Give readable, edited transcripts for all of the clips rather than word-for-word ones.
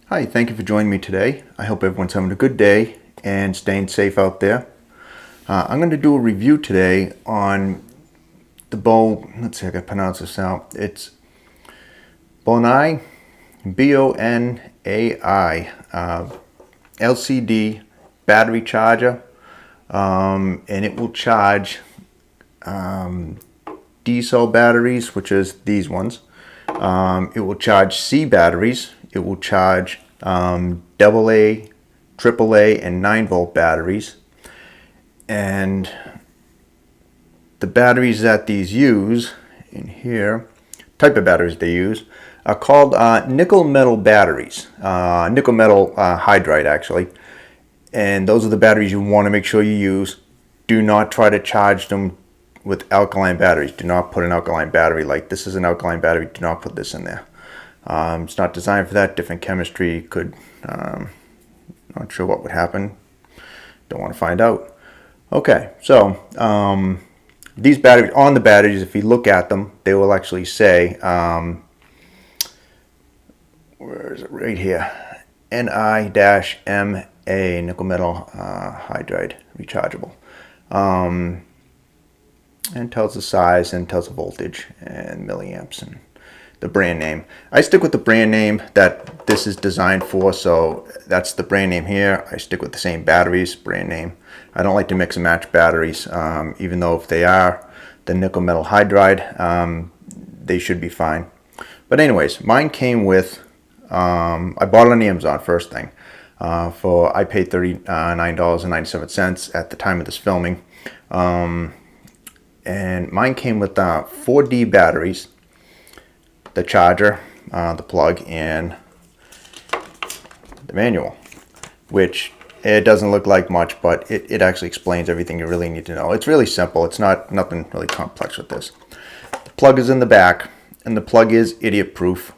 Hi, thank you for joining me today. I hope everyone's having a good day and staying safe out there. I'm going to do a review today on the let's see if I can pronounce this out. It's Bonai, B-O-N-A-I, LCD battery charger, and it will charge D cell batteries, which is these ones. It will charge C batteries. It will charge AA, AAA, and 9-volt batteries. And the batteries that these use in here, type of batteries they use, are called nickel metal batteries. Nickel metal hydride, actually. And those are the batteries you want to make sure you use. Do not try to charge them with alkaline batteries. Do not put an alkaline battery like this is an alkaline battery. Do not put this in there. It's not designed for that. Different chemistry could, not sure what would happen. Don't want to find out. Okay, so these batteries, on the batteries, if you look at them, they will actually say, where is it? Right here, Ni-MA, nickel metal hydride rechargeable. And tells the size and tells the voltage and milliamps and the brand name. I stick with the brand name that this is designed for, so that's the brand name here. I stick with the same batteries, brand name. I don't like to mix and match batteries, even though if they are the nickel metal hydride, they should be fine. But anyways, mine came with, I bought it on Amazon first thing. I paid $39.97 at the time of this filming. And mine came with 4D batteries, the charger, the plug, and the manual, which it doesn't look like much, but it actually explains everything you really need to know. It's really simple. It's nothing really complex with this. The plug is in the back, and the plug is idiot proof,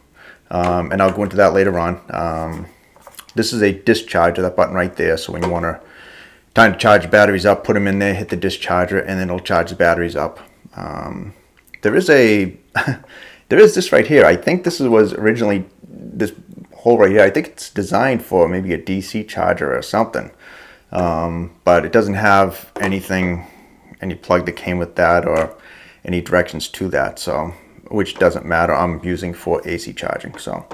and I'll go into that later on. This is a discharger, that button right there, so when you want time to charge the batteries up, put them in there, hit the discharger, and then it'll charge the batteries up. There is this right here. I think this was originally, this hole right here, I think it's designed for maybe a DC charger or something. But it doesn't have any plug that came with that or any directions to that, so, which doesn't matter. I'm using for AC charging. So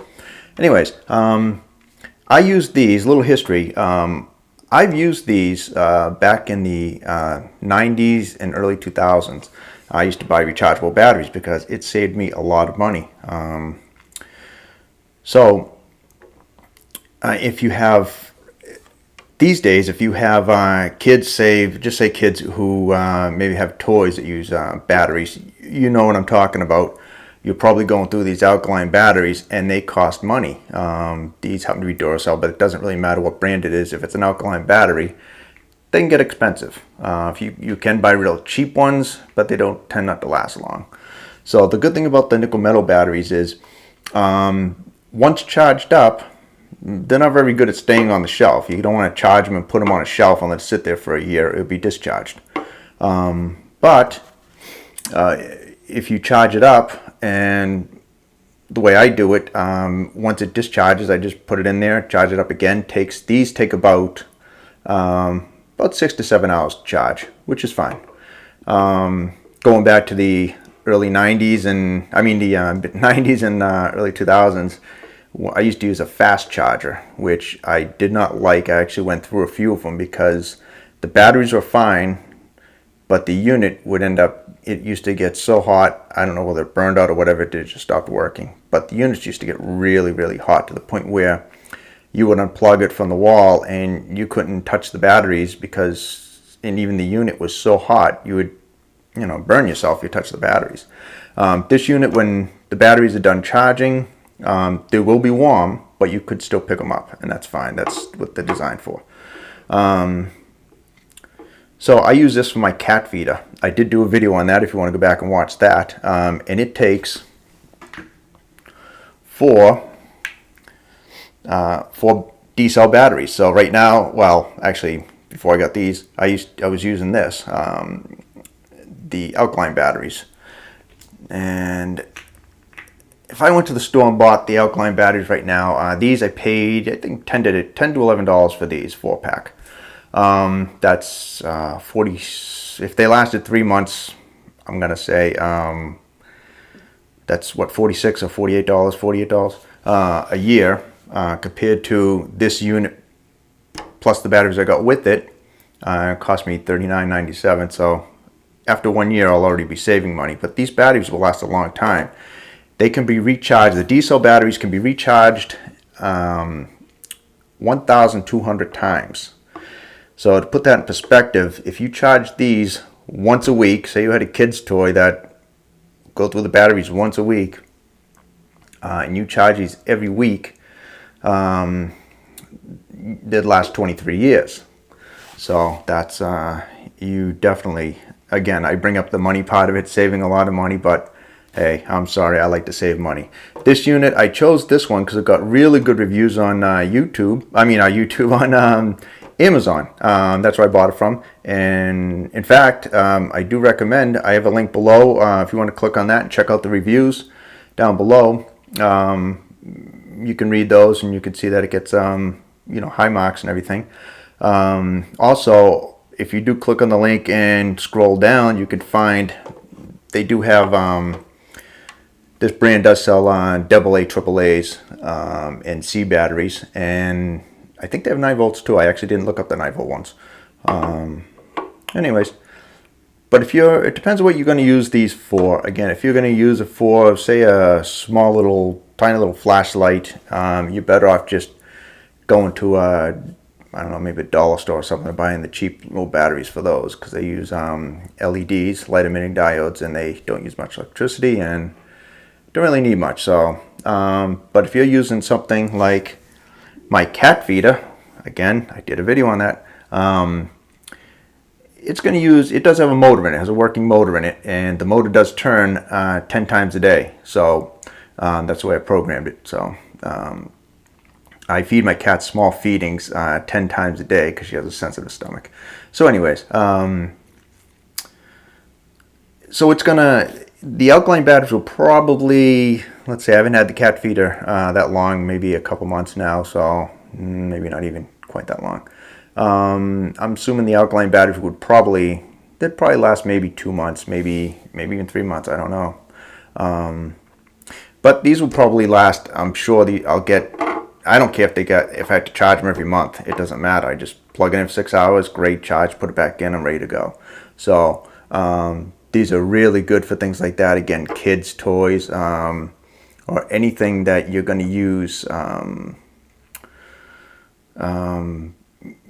anyways, I use these, little history. I've used these back in the 90s and early 2000s. I used to buy rechargeable batteries because it saved me a lot of money. If you have, these days, if you have kids, just say kids who maybe have toys that use batteries, you know what I'm talking about. You're probably going through these alkaline batteries and they cost money. These happen to be Duracell, but it doesn't really matter what brand it is. If it's an alkaline battery, they can get expensive. You can buy real cheap ones, but they tend not to last long. So the good thing about the nickel metal batteries is once charged up, they're not very good at staying on the shelf. You don't want to charge them and put them on a shelf and let it sit there for a year. It would be discharged. But if you charge it up, and the way I do it, once it discharges, I just put it in there, charge it up again. These take about 6 to 7 hours to charge, which is fine. Going back to the early 90s and the 90s and early 2000s, I used to use a fast charger, which I did not like. I actually went through a few of them because the batteries were fine, but the unit would end up, it used to get so hot, I don't know whether it burned out or whatever, it just stopped working. But the units used to get really, really hot to the point where you would unplug it from the wall and you couldn't touch the batteries because, and even the unit was so hot, you would, burn yourself if you touch the batteries. This unit, when the batteries are done charging, they will be warm, but you could still pick them up, and that's fine. That's what they're designed for. So I use this for my cat feeder. I did do a video on that if you want to go back and watch that. And it takes four D cell batteries. So right now, well, actually, before I got these, I was using this, the alkaline batteries. And if I went to the store and bought the alkaline batteries right now, these I paid, I think $10 to $11 for these 4-pack. That's 40. If they lasted 3 months, I'm gonna say that's what, $46 or $48 a year, compared to this unit plus the batteries I got with it. It cost me $39.97. So after 1 year, I'll already be saving money. But these batteries will last a long time. They can be recharged. The D-cell batteries can be recharged 1,200 times. So to put that in perspective, if you charge these once a week, say you had a kid's toy that go through the batteries once a week, and you charge these every week, they'd last 23 years. So that's, you definitely, again, I bring up the money part of it, saving a lot of money, but hey, I'm sorry, I like to save money. This unit, I chose this one because it got really good reviews on YouTube. I mean, on Amazon. That's where I bought it from. And in fact, I do recommend, I have a link below if you want to click on that and check out the reviews down below. You can read those and you can see that it gets high marks and everything. Also, if you do click on the link and scroll down, you could find they do have this brand does sell AA, AAA's, and C batteries, and I think they have 9 volts too. I actually didn't look up the 9 volt ones. Anyways, but it depends on what you're going to use these for. Again, if you're going to use it for, say, a small little, tiny little flashlight, you're better off just going to I don't know, maybe a dollar store or something, and buying the cheap little batteries for those, because they use LEDs, light emitting diodes, and they don't use much electricity and don't really need much. So, but if you're using something like my cat feeder, again, I did a video on that. It does have a motor in it. It has a working motor in it, and the motor does turn 10 times a day. So that's the way I programmed it. So I feed my cat small feedings 10 times a day because she has a sensitive stomach. So anyways, so the alkaline batteries will probably, let's say I haven't had the cat feeder that long, maybe a couple months now, so maybe not even quite that long. I'm assuming the alkaline batteries they'd probably last maybe 2 months, maybe even 3 months, I don't know. But these will probably last, I'm sure I don't care if I have to charge them every month. It doesn't matter. I just plug it in for 6 hours, great charge, put it back in, I'm ready to go. So these are really good for things like that. Again, kids' toys, or anything that you're going to use,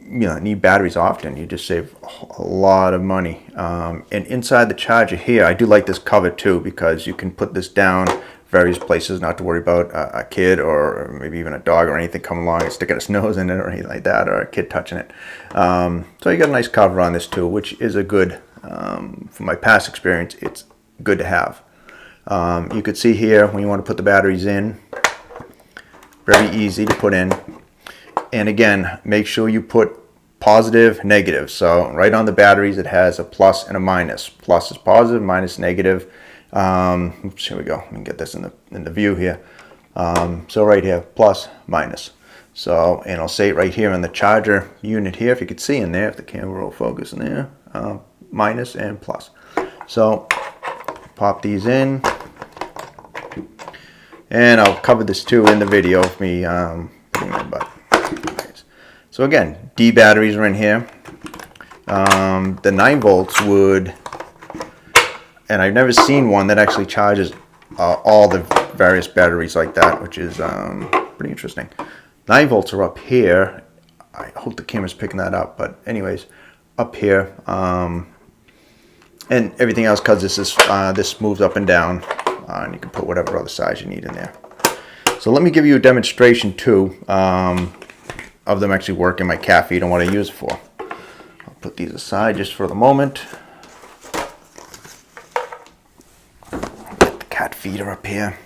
need batteries often. You just save a lot of money. And inside the charger here, I do like this cover too, because you can put this down various places, not to worry about a kid or maybe even a dog or anything coming along and sticking its nose in it or anything like that, or a kid touching it. So you got a nice cover on this too, which is a good, from my past experience, it's good to have. You could see here when you want to put the batteries in, very easy to put in. And again, make sure you put positive, negative. So right on the batteries, it has a plus and a minus. Plus is positive, minus negative. Oops, here we go. Let me get this in the view here. So right here, plus, minus. So, and I'll say it right here in the charger unit here, if you could see in there, if the camera will focus in there, minus and plus. So, pop these in. And I'll cover this too in the video of me putting my butt. So again, D batteries are in here. The 9 volts would, and I've never seen one that actually charges all the various batteries like that, which is pretty interesting. 9 volts are up here. I hope the camera's picking that up, but anyways, up here. And everything else, because this moves up and down, and you can put whatever other size you need in there. So let me give you a demonstration too of them actually working my cat feed and what I use it for. I'll put these aside just for the moment. Get the cat feeder up here.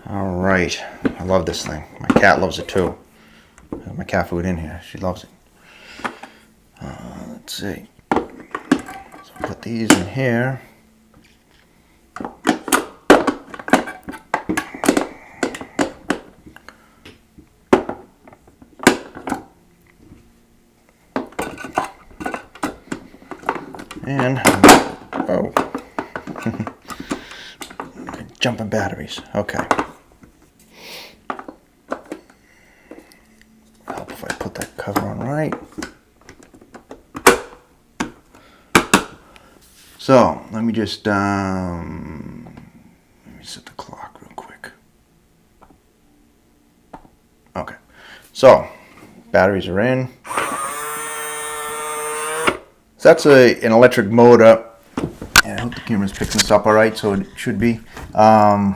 All right, I love this thing. My cat loves it too. I have my cat food in here. She loves it. Let's see. So put these in here. And, oh, jumping batteries. Okay. Help if I put that cover on right. So let me just let me set the clock real quick. Okay, so batteries are in. So that's an electric motor. And I hope the camera's picking this up all right, so it should be. So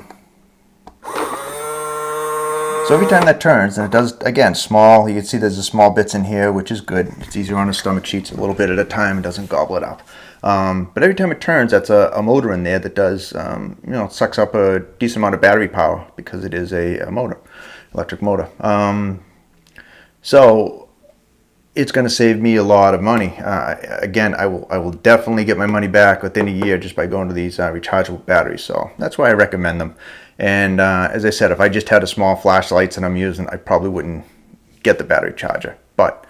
every time that turns, and it does, again, small, you can see there's a small bits in here, which is good. It's easier on the stomach sheets a little bit at a time. It doesn't gobble it up. But every time it turns, that's a motor in there that does, sucks up a decent amount of battery power because it is a motor, electric motor. So it's going to save me a lot of money. Again, I will definitely get my money back within a year just by going to these rechargeable batteries. So that's why I recommend them. And as I said, if I just had a small flashlights that I'm using, I probably wouldn't get the battery charger. But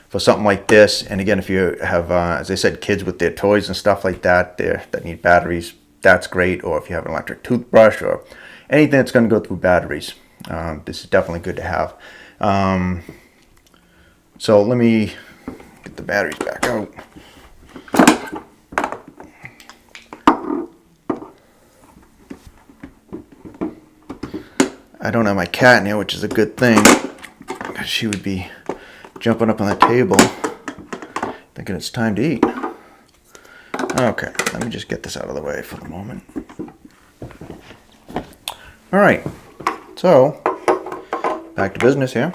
for something like this, and again, if you have, as I said, kids with their toys and stuff like that, that need batteries, that's great. Or if you have an electric toothbrush or anything that's going to go through batteries, this is definitely good to have. So let me get the batteries back out. I don't have my cat in here, which is a good thing, because she would be jumping up on the table thinking it's time to eat. Okay, let me just get this out of the way for the moment. All right, so back to business here.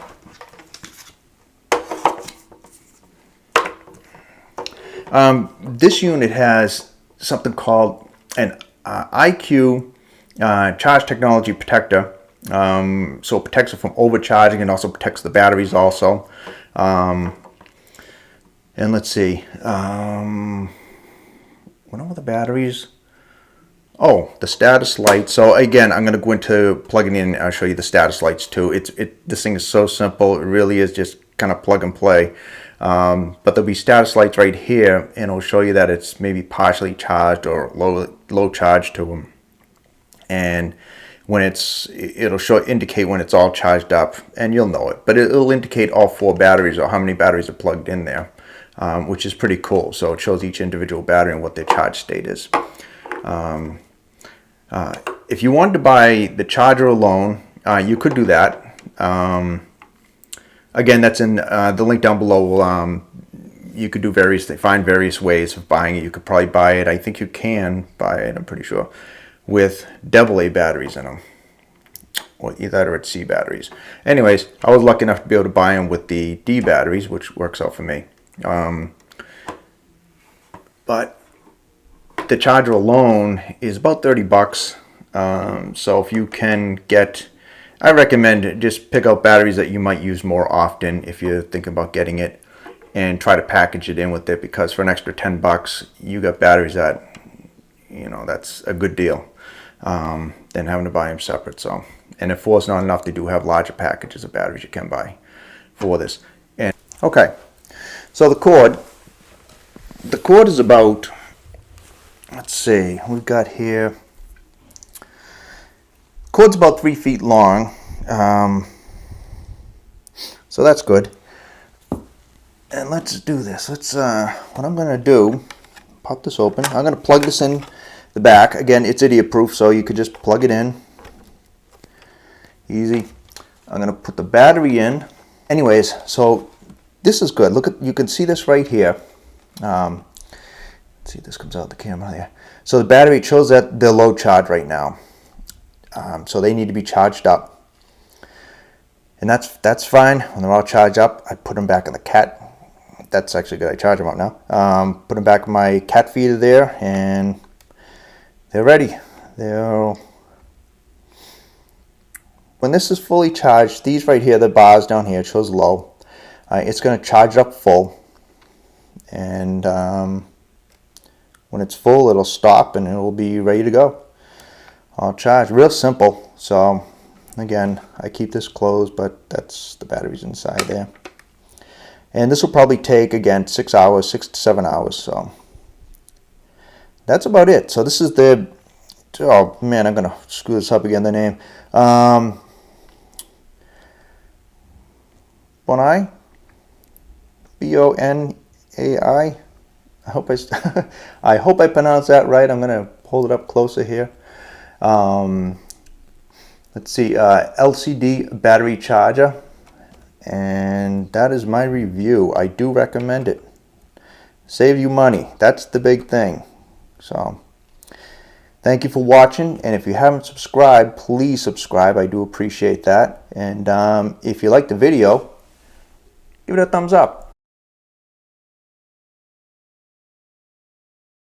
This unit has something called an IQ charge technology protector. So it protects it from overcharging and also protects the batteries also. And let's see, what are the batteries? Oh, the status light. So again, I'm going to go into plugging in. I'll show you the status lights too. This thing is so simple. It really is just kind of plug and play. But there'll be status lights right here, and it'll show you that it's maybe partially charged or low charge to them. And when it'll indicate when it's all charged up, and you'll know it. But it'll indicate all 4 batteries or how many batteries are plugged in there, which is pretty cool. So it shows each individual battery and what their charge state is. If you wanted to buy the charger alone, you could do that. Again, that's in the link down below. You could do find various ways of buying it. You could probably buy it. I think you can buy it, I'm pretty sure, with AA batteries in them, or either it's C batteries. Anyways, I was lucky enough to be able to buy them with the D batteries, which works out for me. But the charger alone is about 30 bucks. So if you can get, I recommend just pick out batteries that you might use more often if you're thinking about getting it, and try to package it in with it, because for an extra 10 bucks, you got batteries that, that's a good deal, than having to buy them separate. So, and if 4 is not enough, they do have larger packages of batteries you can buy for this. And okay, so the cord is about, let's see, we've got here, cord's about 3 feet long, so that's good. And let's do this. What I'm going to do, pop this open. I'm going to plug this in the back. Again, it's idiot proof, so you could just plug it in. Easy. I'm going to put the battery in. Anyways, so this is good. You can see this right here. Let's see if this comes out of the camera there. So the battery, it shows that they're low charge right now. So they need to be charged up. And that's fine. When they're all charged up, I put them back in the cat. That's actually good. I charge them up now. Put them back in my cat feeder there, and they're ready. When this is fully charged, these right here, the bars down here, it shows low. It's going to charge up full. And when it's full, it'll stop and it'll be ready to go. All charged. Real simple. So again, I keep this closed, but that's the batteries inside there. And this will probably take, again, 6 to 7 hours. So that's about it. So this is the, oh man, I'm gonna screw this up again, the name. Bonai, Bonai. I hope I hope I pronounced that right. I'm gonna hold it up closer here. Let's see, LCD battery charger, and that is my review. I do recommend it. Save you money. That's the big thing. So thank you for watching, and if you haven't subscribed, please subscribe. I do appreciate that. And if you like the video, give it a thumbs up.